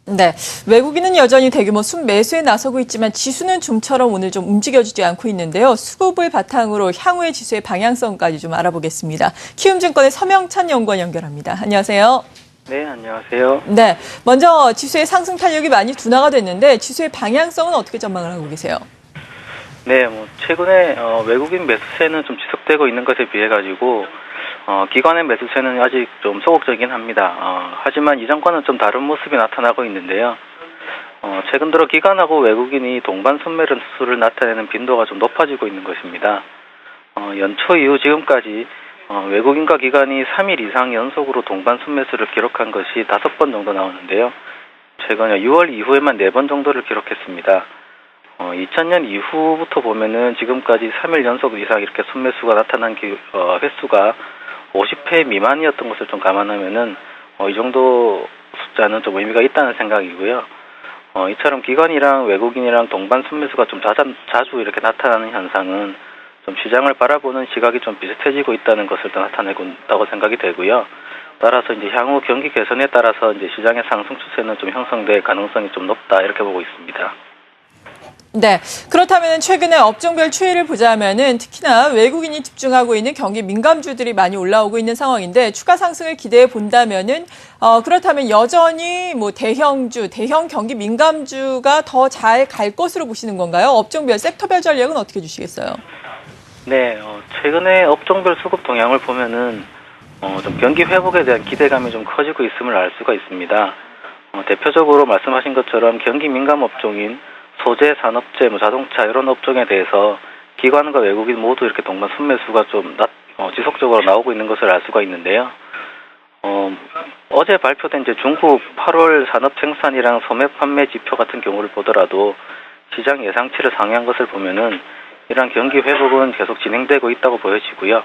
네, 외국인은 여전히 대규모 순매수에 나서고 있지만 지수는 좀처럼 오늘 좀 움직여주지 않고 있는데요. 수급을 바탕으로 향후의 지수의 방향성까지 좀 알아보겠습니다. 키움증권의 서명찬 연구원 연결합니다. 안녕하세요. 네, 안녕하세요. 네, 먼저 지수의 상승 탄력이 많이 둔화가 됐는데 지수의 방향성은 어떻게 전망을 하고 계세요? 네, 최근에 외국인 매수세는 좀 지속되고 있는 것에 비해 가지고 기관의 매수세는 아직 좀 소극적이긴 합니다. 하지만 이전과는 좀 다른 모습이 나타나고 있는데요. 최근 들어 기관하고 외국인이 동반 순매수를 나타내는 빈도가 좀 높아지고 있는 것입니다. 연초 이후 지금까지 외국인과 기관이 3일 이상 연속으로 동반 순매수를 기록한 것이 5번 정도 나오는데요. 최근 6월 이후에만 4번 정도를 기록했습니다. 2000년 이후부터 보면은 지금까지 3일 연속 이상 이렇게 순매수가 나타난 횟수가 50회 미만이었던 것을 좀 감안하면은 이 정도 숫자는 좀 의미가 있다는 생각이고요. 이처럼 기관이랑 외국인이랑 동반 순매수가 좀 자주 이렇게 나타나는 현상은 좀 시장을 바라보는 시각이 좀 비슷해지고 있다는 것을 또 나타내고 있다고 생각이 되고요. 따라서 이제 향후 경기 개선에 따라서 이제 시장의 상승 추세는 좀 형성될 가능성이 좀 높다 이렇게 보고 있습니다. 네, 그렇다면 최근에 업종별 추이를 보자면은 특히나 외국인이 집중하고 있는 경기 민감주들이 많이 올라오고 있는 상황인데 추가 상승을 기대해 본다면은 그렇다면 여전히 대형 경기 민감주가 더 잘 갈 것으로 보시는 건가요? 업종별 섹터별 전략은 어떻게 주시겠어요? 네, 최근에 업종별 수급 동향을 보면은 좀 경기 회복에 대한 기대감이 좀 커지고 있음을 알 수가 있습니다. 대표적으로 말씀하신 것처럼 경기 민감 업종인 소재, 산업재, 자동차 이런 업종에 대해서 기관과 외국인 모두 이렇게 동반 순매수가 좀 지속적으로 나오고 있는 것을 알 수가 있는데요. 어제 발표된 이제 중국 8월 산업 생산이랑 소매 판매 지표 같은 경우를 보더라도 시장 예상치를 상회한 것을 보면은 이러한 경기 회복은 계속 진행되고 있다고 보여지고요.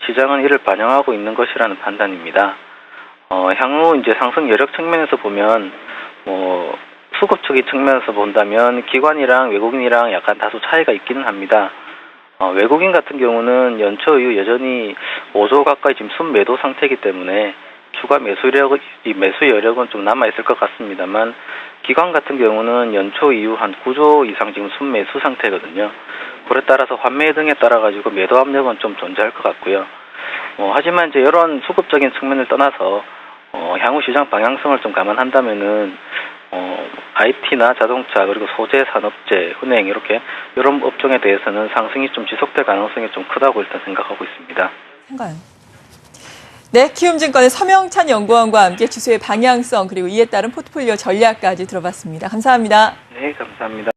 시장은 이를 반영하고 있는 것이라는 판단입니다. 향후 이제 상승 여력 측면에서 보면 수급적인 측면에서 본다면 기관이랑 외국인이랑 약간 다소 차이가 있기는 합니다. 외국인 같은 경우는 연초 이후 여전히 5조 가까이 지금 순매도 상태이기 때문에 추가 매수 여력은 좀 남아있을 것 같습니다만 기관 같은 경우는 연초 이후 한 9조 이상 지금 순매수 상태거든요. 그에 따라서 환매 등에 따라 가지고 매도 압력은 좀 존재할 것 같고요. 하지만 이제 이런 수급적인 측면을 떠나서 향후 시장 방향성을 좀 감안한다면은 IT나 자동차 그리고 소재, 산업재, 은행 이런 업종에 대해서는 상승이 좀 지속될 가능성이 좀 크다고 일단 생각하고 있습니다. 한가요? 네, 키움증권의 서명찬 연구원과 함께 지수의 방향성 그리고 이에 따른 포트폴리오 전략까지 들어봤습니다. 감사합니다. 네, 감사합니다.